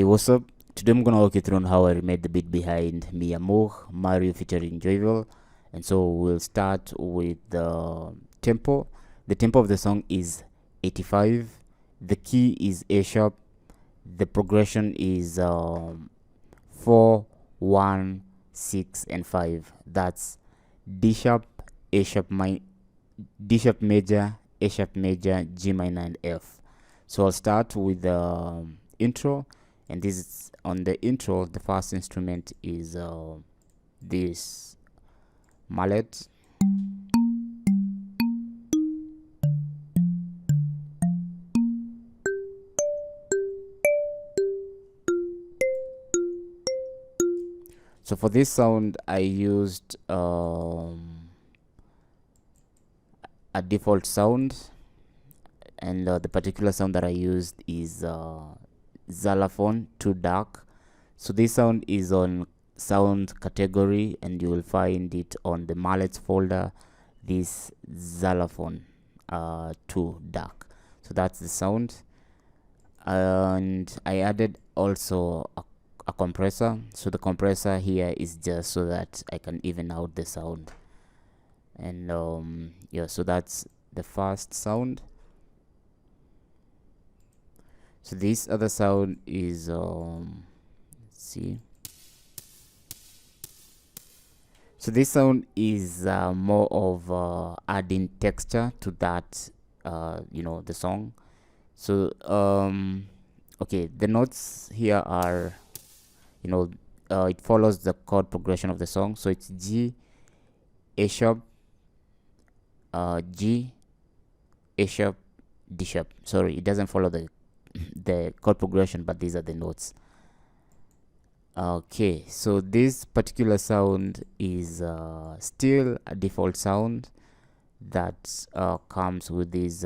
What's up? Today I'm gonna walk you through on how I remade the beat behind Amor, Marioo featuring Jovial. And so we'll start with the tempo. The tempo of the song is 85. The key is A sharp. The progression is 4, 1, 6, and 5. That's D sharp, A sharp, D sharp major, A sharp major, G minor, and F. So I'll start with the intro, and this is on the intro. The first instrument is this mallet. So for this sound, I used a default sound, and the particular sound that I used is xylophone, too dark. So this sound is on sound category, and you will find it on the mallets folder, this xylophone, too dark. So that's the sound. And I added also a compressor. So the compressor here is just so that I can even out the sound. And yeah, so that's the first sound. So this other sound is let's see. So this sound is more of adding texture to that, the song. So okay, the notes here are, it follows the chord progression of the song. So it's G, A sharp, G, A sharp, D sharp. Sorry, it doesn't follow the chord progression, but these are the notes. Okay, so this particular sound is still a default sound that comes with this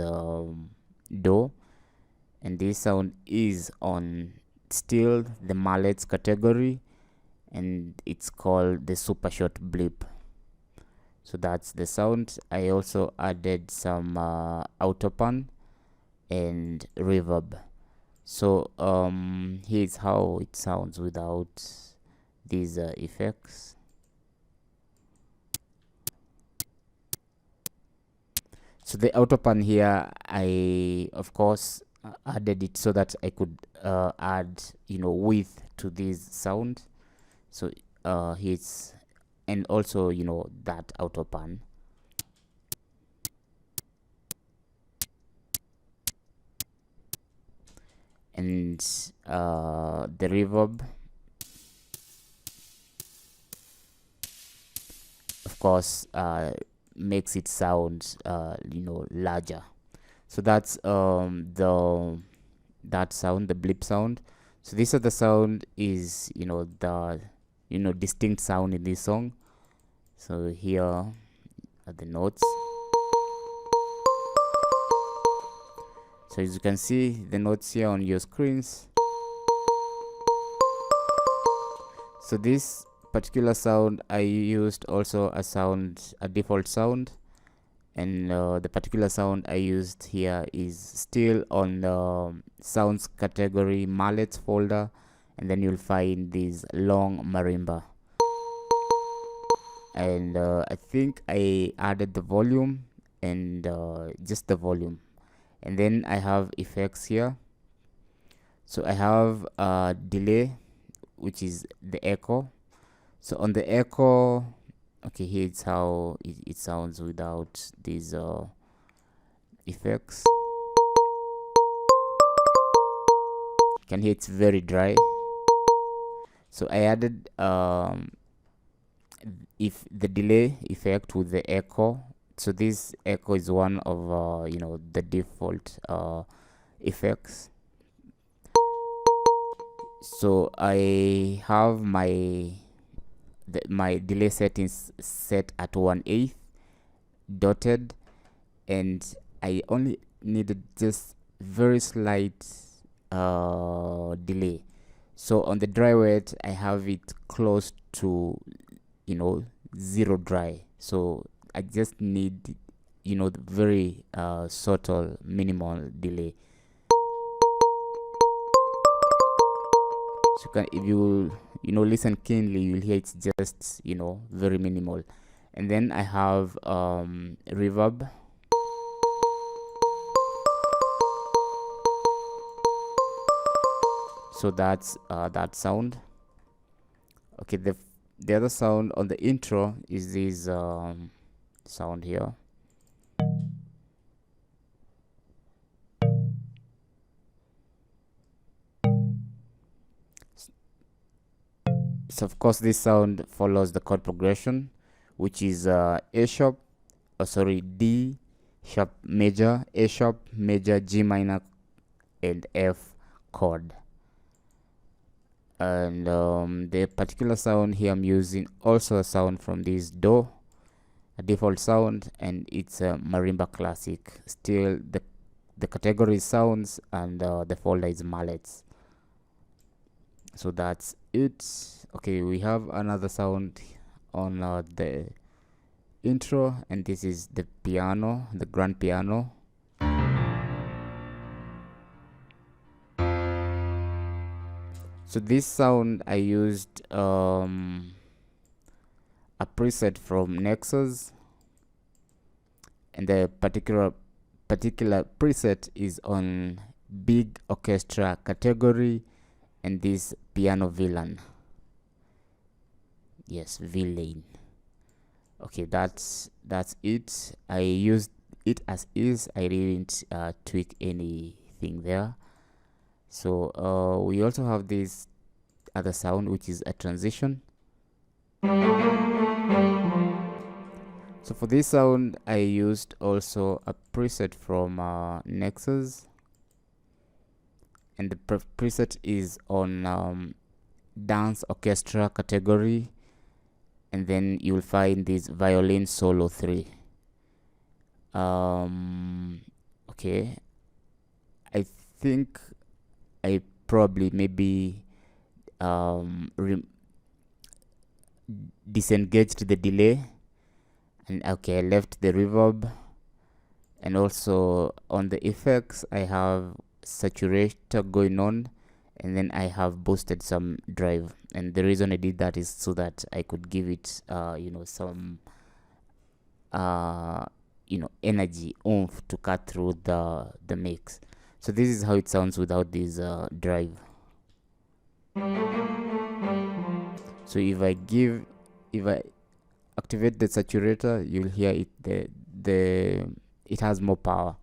do, and this sound is on still the mallets category, and it's called the super short blip. So that's the sound. I also added some autopan and reverb. So here's how it sounds without these effects. So the autopan here, I of course added it so that I could add width to this sound. So here's, and also that autopan. And the reverb, of course, makes it sound larger. So that's that sound, the blip sound. So this other sound is the distinct sound in this song. So here are the notes. So as you can see, the notes here on your screens. So this particular sound, I used also a default sound, and the particular sound I used here is still on the sounds category mallets folder, and then you'll find this long marimba. And I think I added the volume, and just the volume. And then I have effects here. So I have a delay, which is the echo. So on the echo, okay, here's how it sounds without these effects. You can hear it's very dry. So I added if the delay effect with the echo. So this echo is one of the default effects. So I have my delay settings set at 1/8 dotted, and I only needed just very slight delay. So on the dry wet, I have it close to 0 dry. So I just need the very subtle minimal delay. So if you listen keenly, you'll hear it's just very minimal. And then I have reverb. So that's that sound. Okay, the other sound on the intro is this sound here. So of course this sound follows the chord progression, which is D sharp major, A sharp major, G minor, and F chord. And the particular sound here I'm using also a sound from this Do, a default sound, and it's a marimba classic. Still the category is sounds, and the folder is mallets. So that's it. Okay, we have another sound on the intro, and this is the piano, the grand piano. So this sound I used a preset from Nexus, and the particular preset is on big orchestra category, and this piano villain. Yes, villain. Okay, that's it. I used it as is. I didn't tweak anything there. So we also have this other sound, which is a transition. So for this sound I used also a preset from Nexus, and the preset is on dance orchestra category, and then you'll find this violin solo 3. Okay, I think I probably maybe disengaged the delay, and okay, I left the reverb, and also on the effects I have saturator going on, and then I have boosted some drive. And the reason I did that is so that I could give it some energy, oomph, to cut through the mix. So this is how it sounds without this drive. So if I activate the saturator, you'll hear it it has more power.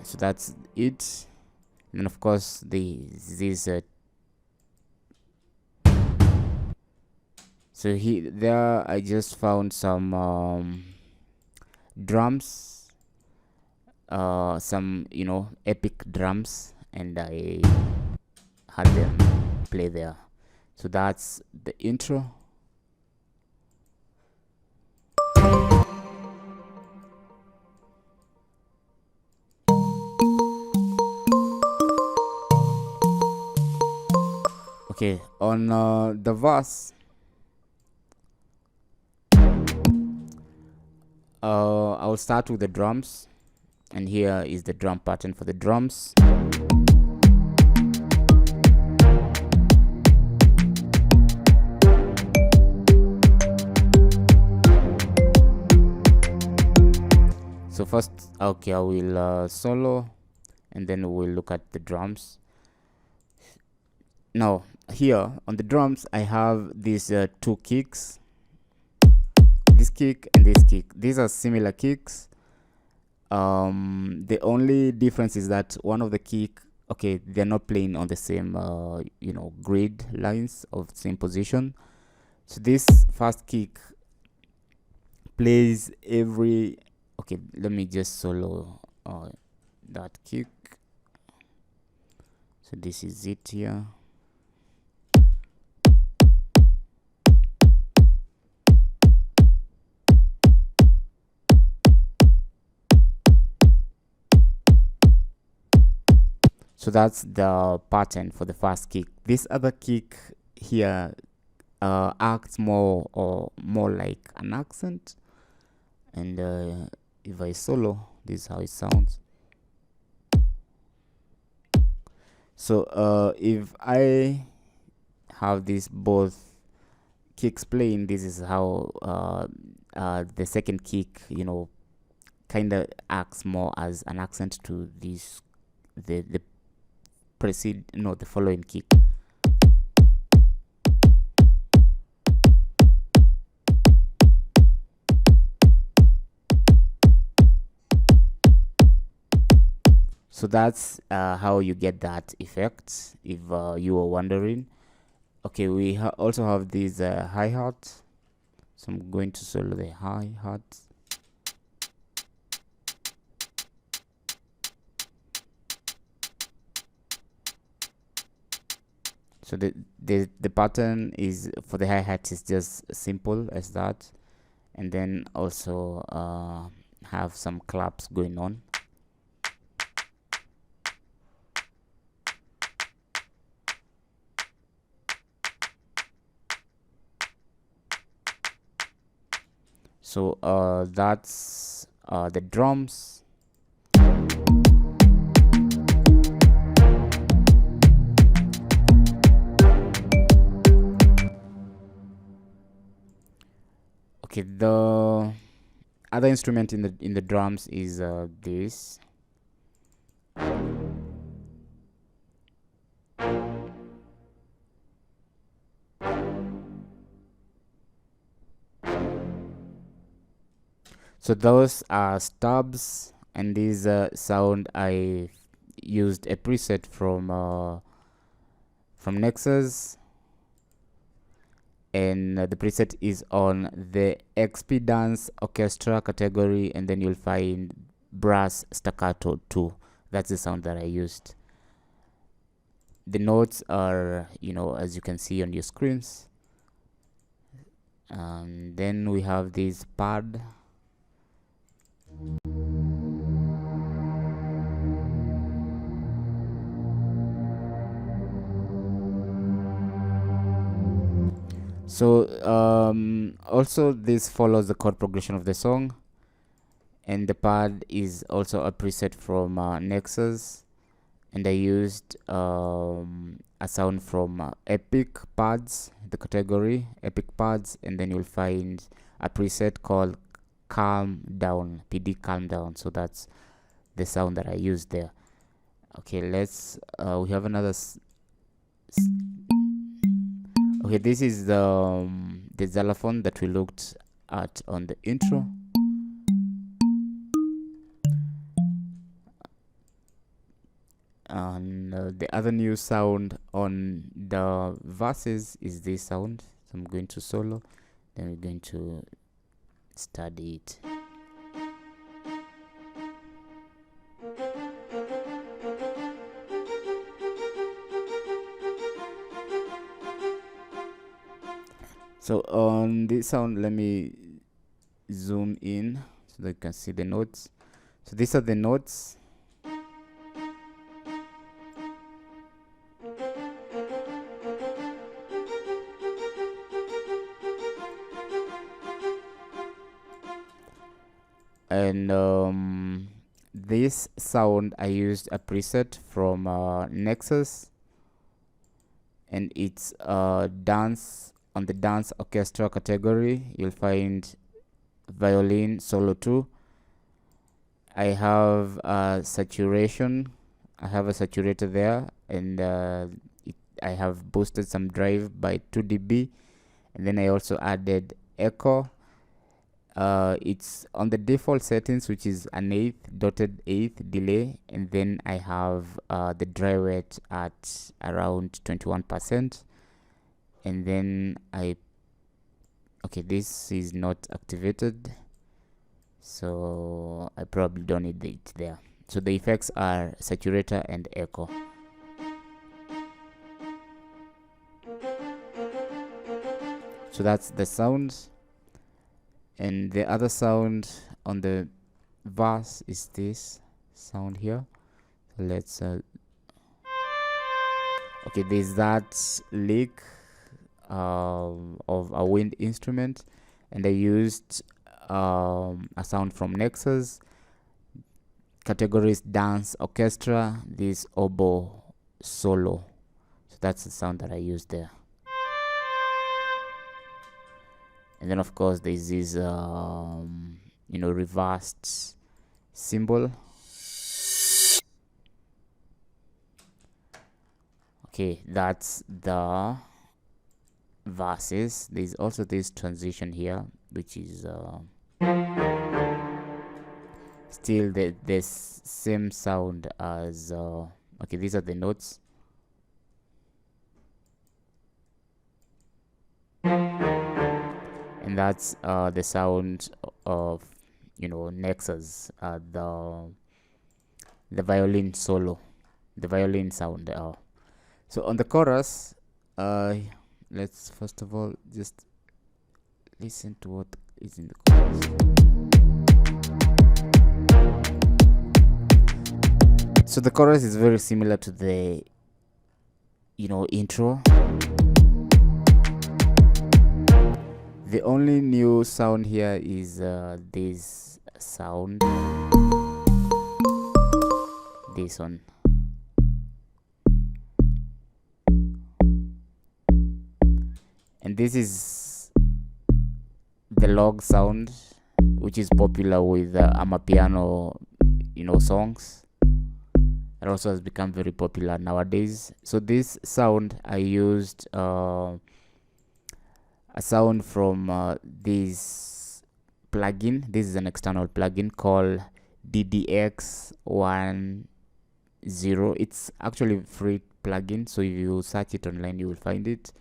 So that's it. And of course this so there I just found some drums, some epic drums, and I had them play there. So that's the intro. Okay, on the verse, I'll start with the drums, and here is the drum pattern for the drums. So first, okay, I will solo, and then we'll look at the drums. Now here on the drums I have these two kicks, this kick and this kick. These are similar kicks. The only difference is that one of the kick, okay, they're not playing on the same grid lines of same position. So this first kick plays every, okay, let me just solo that kick. So this is it here. So that's the pattern for the first kick. This other kick here acts more like an accent, and if I solo, this is how it sounds. So if I have these both kicks playing, this is how the second kick, kind of acts more as an accent to this the precede no the following kick. So that's how you get that effect, if you were wondering. Okay, we also have these hi-hat. So I'm going to solo the hi-hat. So the pattern is for the hi-hat is just simple as that, and then also have some claps going on. So that's the drums. Okay, the other instrument in the drums is this. So those are stubs, and these sound I used a preset from Nexus, and the preset is on the XP Dance Orchestra category, and then you'll find Brass Staccato 2. That's the sound that I used. The notes are, as you can see on your screens. Then we have this pad. So also this follows the chord progression of the song, and the pad is also a preset from Nexus, and I used a sound from Epic Pads, the category Epic Pads, and then you'll find a preset called Calm Down, PD Calm Down. So that's the sound that I used there. Okay, let's we have another okay, this is the xylophone that we looked at on the intro. And the other new sound on the verses is this sound. So I'm going to solo, then we're going to study it. So on this sound, let me zoom in so that you can see the notes. So these are the notes. And this sound I used a preset from Nexus, and it's dance on the dance orchestra category. You'll find violin solo 2. I have saturation. I have a saturator there, and I have boosted some drive by 2 dB, and then I also added echo. It's on the default settings, which is an dotted eighth delay, and then I have the dry rate at around 21%, and then okay, this is not activated, so I probably don't need it there. So the effects are saturator and echo. So that's the sound. And the other sound on the verse is this sound here. So let's okay, there's that lick of a wind instrument, and I used a sound from Nexus, categories dance orchestra, this oboe solo. So that's the sound that I used there. And then of course there's this reversed symbol. Okay, that's the verses. There's also this transition here, which is still the same sound as okay, these are the notes. And that's the sound of Nexus, the violin solo, the violin sound. So on the chorus, let's first of all just listen to what is in the chorus. So the chorus is very similar to the intro. The only new sound here is this sound, this one. And this is the log sound, which is popular with amapiano songs. It also has become very popular nowadays. So this sound, I used a sound from this plugin. This is an external plugin called DDX10. It's actually a free plugin, so if you search it online you will find it.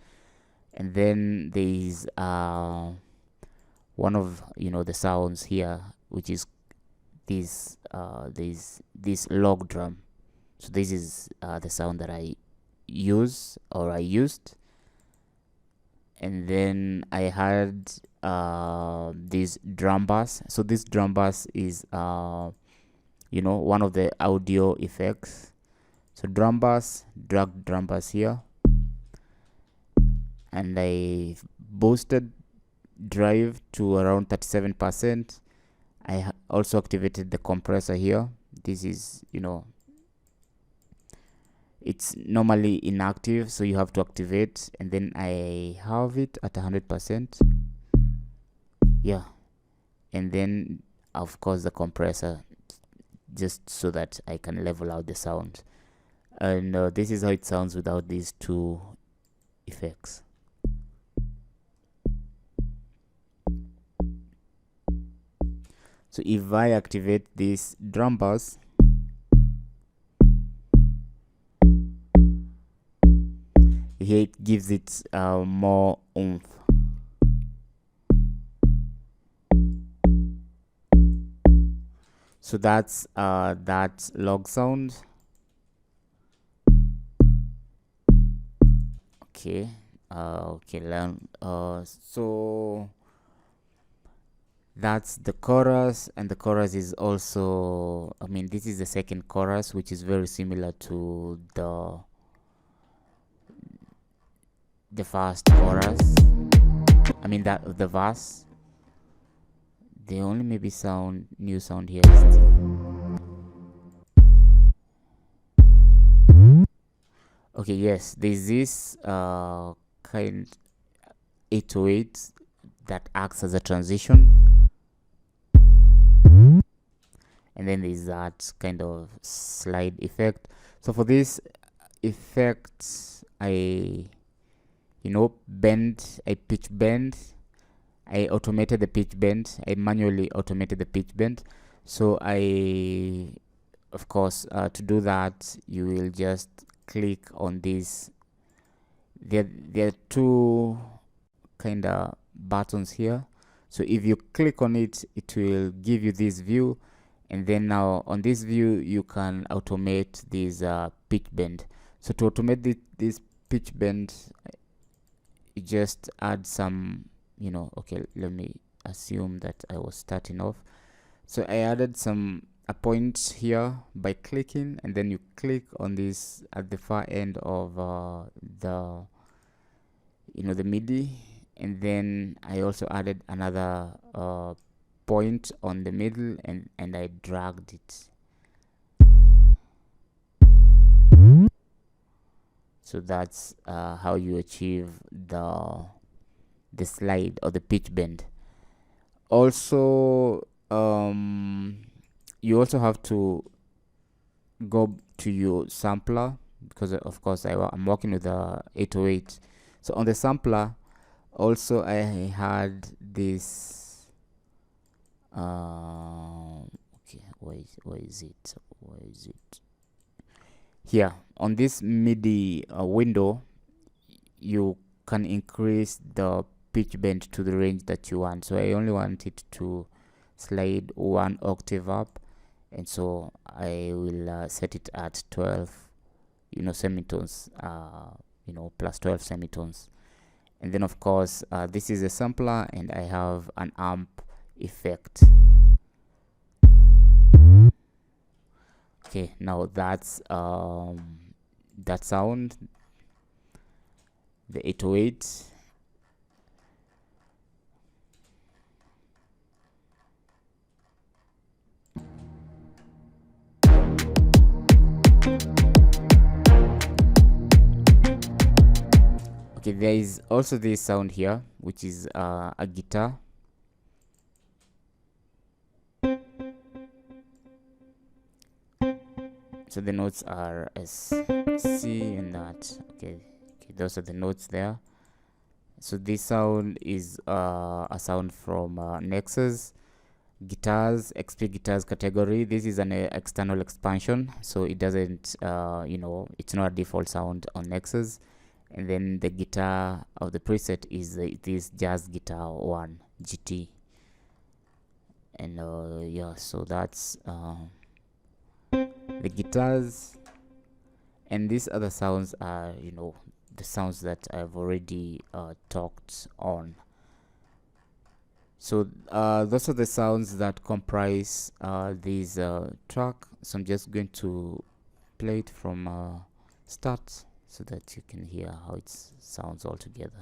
And then there is one of the sounds here, which is this log drum. So this is the sound that I used. And then I had this drum bass. So this drum bass is one of the audio effects. So drum bass, drag drum bass here, and I boosted drive to around 37%. I also activated the compressor here. This is it's normally inactive, so you have to activate, and then I have it at 100%. Yeah, and then of course the compressor, just so that I can level out the sound. And this is how it sounds without these two effects. So if I activate this drum bass, here it gives it more oomph. So that's that log sound. Okay, so that's the chorus, and the chorus is also, this is the second chorus, which is very similar to the first chorus. That the verse. The only maybe new sound here is okay, yes, there's this kind 808 that acts as a transition, and then there's that kind of slide effect. So for this effect, I pitch bend. I automated the pitch bend. I manually automated the pitch bend. So I, of course, to do that, you will just click on this. There are two kind of buttons here. So if you click on it, it will give you this view, and then now on this view you can automate this pitch bend. So to automate this pitch bend, you just add some, okay, let me assume that I was starting off. So I added a point here by clicking, and then you click on this at the far end of the MIDI, and then I also added another point on the middle, and I dragged it. So that's how you achieve the slide or the pitch bend. Also, you also have to go to your sampler, because of course I'm working with a 808. So on the sampler also I had this okay, where is it here on this MIDI window. You can increase the pitch bend to the range that you want. So I only want it to slide 1 octave up, and so I will set it at 12 semitones, plus 12 semitones. And then of course this is a sampler, and I have an amp effect. Okay, now that's that sound, the 808. Okay, there is also this sound here, which is a guitar. So the notes are S, C, and that. Okay, those are the notes there. So this sound is a sound from Nexus guitars, XP guitars category. This is an external expansion, so it doesn't it's not a default sound on Nexus. And then the guitar of the preset is this Jazz Guitar 1 GT. And yeah, so that's the guitars. And these other sounds are the sounds that I've already talked on. So those are the sounds that comprise this track. So I'm just going to play it from start so that you can hear how it sounds all together.